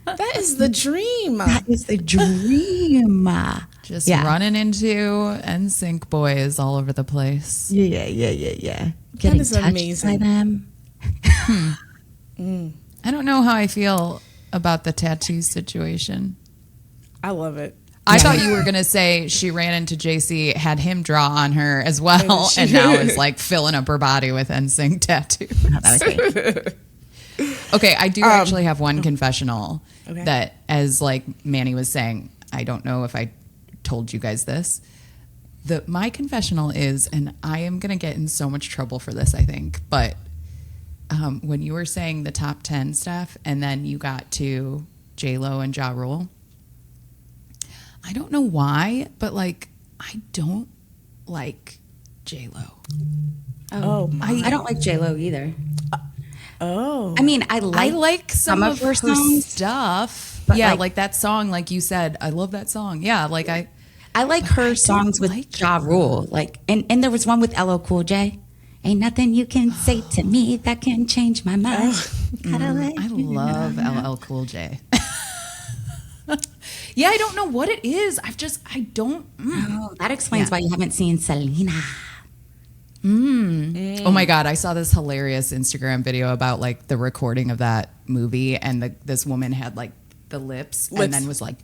That is the dream. That is the dream. Just Yeah. running into NSYNC boys all over the place. Yeah. Getting is touched amazing. by them. I don't know how I feel about the tattoo situation. I love it. I thought you were going to say she ran into JC, had him draw on her as well, She and now did. is like filling up her body with NSYNC tattoos. Oh, that was great. Okay, I do actually have one confessional Okay. that, as like Manny was saying, I don't know if I told you guys this. My confessional is, and I am going to get in so much trouble for this, I think, but when you were saying the top 10 stuff and then you got to J-Lo and Ja Rule, I don't know why, but like I don't like J-Lo. Oh, I don't like J-Lo either. oh. I mean, I like some of her songs. stuff. But Yeah, like- like that song, like you said, I love that song. Yeah, like I like her songs with like Ja Rule. Like, and there was one with LL Cool J. Ain't nothing you can say to me that can change my mind. I love LL Cool J. Yeah, I don't know what it is. I don't. Oh, that explains why you haven't seen Selena. Oh my God, I saw this hilarious Instagram video about like the recording of that movie, and this woman had like the lips. And then was like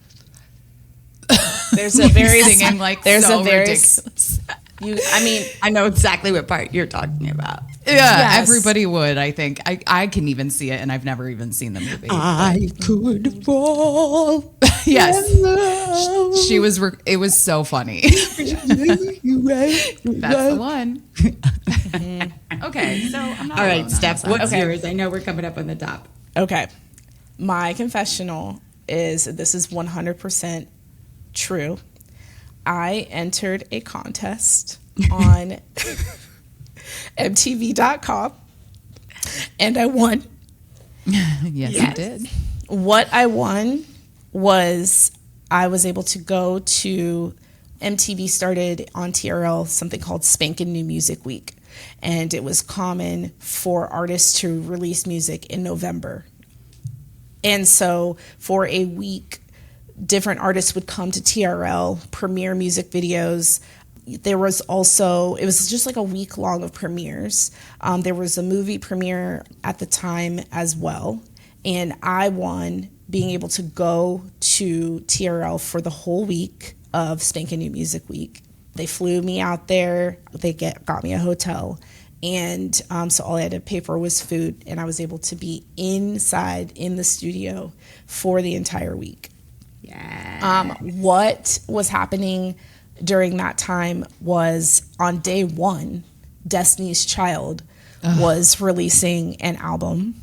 there's a very singing like there's so a very ridiculous. I mean, I know exactly what part you're talking about. Yeah, Yes. everybody would. I think I can even see it, and I've never even seen the movie. I could fall. Yes, she was. It was so funny. That's the one. Okay, so I'm not All alone right, on Steph, this. what's Okay. yours? I know we're coming up on the top. okay. My confessional is this is 100% true. I entered a contest on MTV.com and I won. Yes, you did. What I won was I was able to go to MTV started on TRL something called Spankin' New Music Week. And it was common for artists to release music in November. And so for a week, different artists would come to TRL, premiere music videos. There was also, it was just like a week long of premieres. There was a movie premiere at the time as well. And I won being able to go to TRL for the whole week of Spankin' New Music Week. They flew me out there. They got me a hotel. And so all I had to pay for was food, and I was able to be inside in the studio for the entire week. Yeah. What was happening during that time was on day one, Destiny's Child was releasing an album.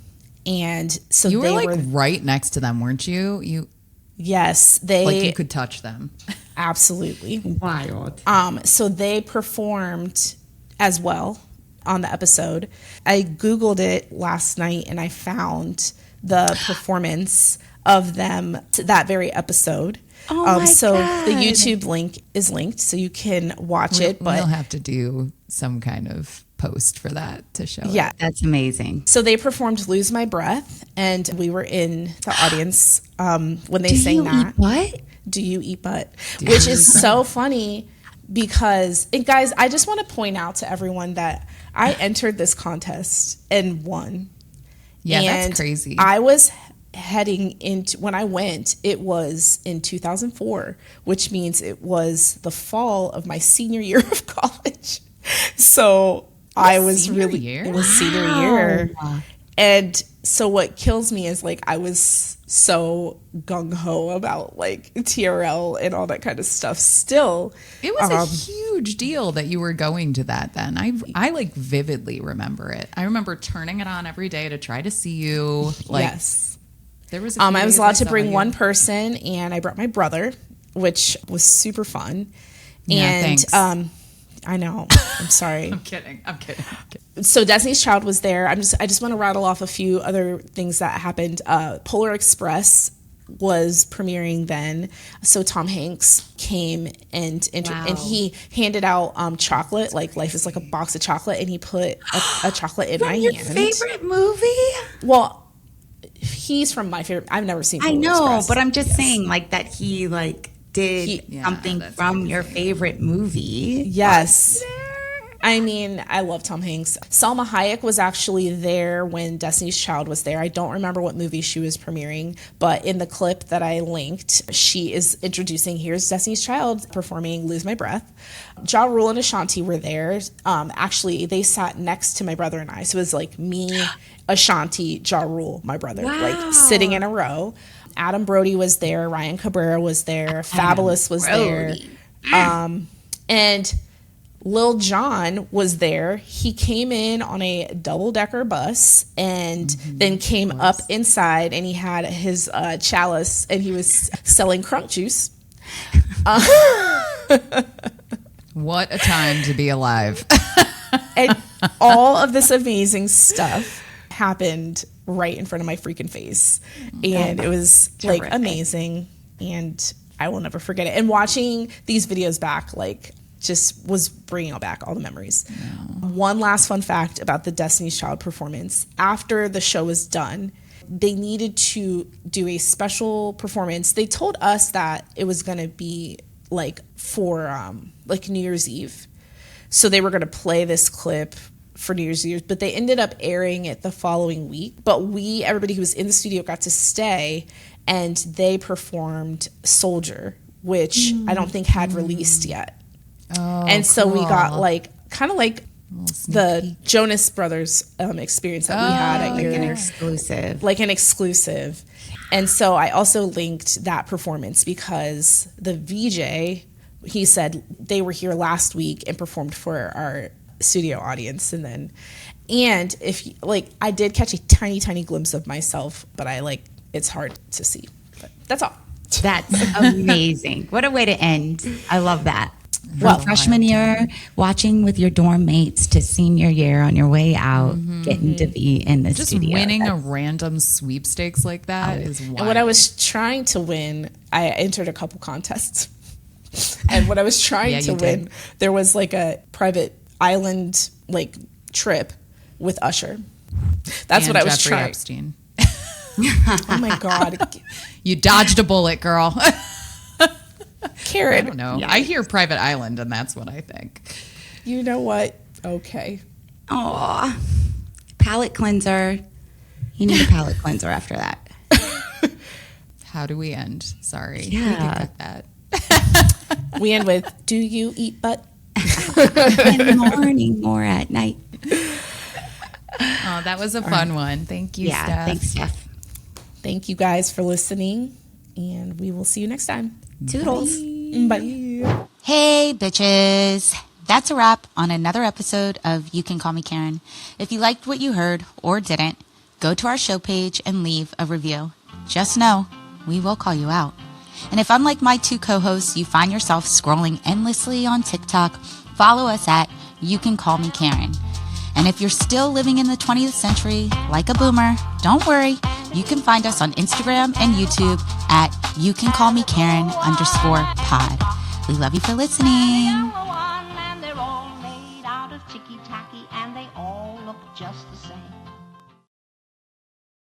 And so You were they like were right next to them, weren't you? yes, they Like you could touch them. absolutely. Wild. So they performed as well on the episode. I Googled it last night and I found the performance of them to that very episode. Oh my so God. the YouTube link is linked so you can watch it. But We'll have to do some kind of post for that to show yeah. That's amazing. So they performed Lose My Breath, and we were in the audience when they Do sang you that. eat what? Do you eat butt? Which is so funny because, and guys, I just want to point out to everyone that I entered this contest and won. Yeah, And that's crazy. I was heading into, when I went, it was in 2004, which means it was the fall of my senior year of college. So I was senior really, year? it was senior year. And so what kills me is like I was so gung-ho about like TRL and all that kind of stuff still. It was a huge deal that you were going to that then. I like vividly remember it. I remember turning it on every day to try to see you. Like, Yes. There was a few I was days allowed to saw bring you. one person, and I brought my brother, which was super fun. Yeah, And thanks. I know. I'm sorry. I'm kidding. So Destiny's Child was there. I just want to rattle off a few other things that happened. Polar Express was premiering then. So Tom Hanks came and he handed out chocolate, like Life is like a box of chocolate, and he put a chocolate in my Your hand. favorite movie? Well, he's from my favorite. I've never seen Polar I know, Express. but I'm just saying, like, that he like did Yeah, something that's from your favorite movie. Yes. I mean, I love Tom Hanks. Salma Hayek was actually there when Destiny's Child was there. I don't remember what movie she was premiering, but in the clip that I linked, she is introducing, here's Destiny's Child performing Lose My Breath. Ja Rule and Ashanti were there. Actually, they sat next to my brother and I. So it was like me, Ashanti, Ja Rule, my brother, like sitting in a row. Adam Brody was there. Ryan Cabrera was there. Fabulous was there. And Lil Jon was there. He came in on a double-decker bus and then came up inside, and he had his chalice, and he was selling crunk juice. What a time to be alive. And all of this amazing stuff happened right in front of my freaking face. And it was like amazing. And I will never forget it. And watching these videos back, like, just was bringing back all the memories. One last fun fact about the Destiny's Child performance. After the show was done, they needed to do a special performance. They told us that it was going to be like for like New Year's Eve. So they were going to play this clip for New Year's Eve, but they ended up airing it the following week. But everybody who was in the studio got to stay, and they performed Soldier, which I don't think had released yet. And so we got like kind of like the Jonas Brothers experience that we had at your Exclusive. like an exclusive. And so I also linked that performance because the VJ, he said they were here last week and performed for our studio audience. And if like I did catch a tiny glimpse of myself, but it's hard to see. But that's all. That's amazing. What a way to end. I love that. From freshman year, watching with your dorm mates, to senior year on your way out, getting to be in the Just studio. winning a random sweepstakes like that is wild. And when I was trying to win, I entered a couple contests. And when I was trying to win, there was like a private island like trip with Usher. That's what I was Jeffrey trying. Epstein. Oh my God. You dodged a bullet, girl. Karen. I don't know. I hear Private Island, and that's what I think. You know what? Okay. Aw. Palate cleanser. You need a palate cleanser after that. How do we end? Sorry. Yeah. We can cut that. We end with, do you eat butt? In the morning or at night. Oh, that was a fun one. Thank you, Yeah, Steph. thanks, Steph. Thank you guys for listening, and we will see you next time. Toodles. Bye. Hey, bitches. That's a wrap on another episode of You Can Call Me Karen. If you liked what you heard or didn't, go to our show page and leave a review. Just know, we will call you out. And if, unlike my two co-hosts, you find yourself scrolling endlessly on TikTok, follow us at You Can Call Me Karen. And if you're still living in the 20th century like a boomer, don't worry. You can find us on Instagram and YouTube at You Can Call Me Karen _pod. We love you for listening. And they're all made out of ticky-tacky, and they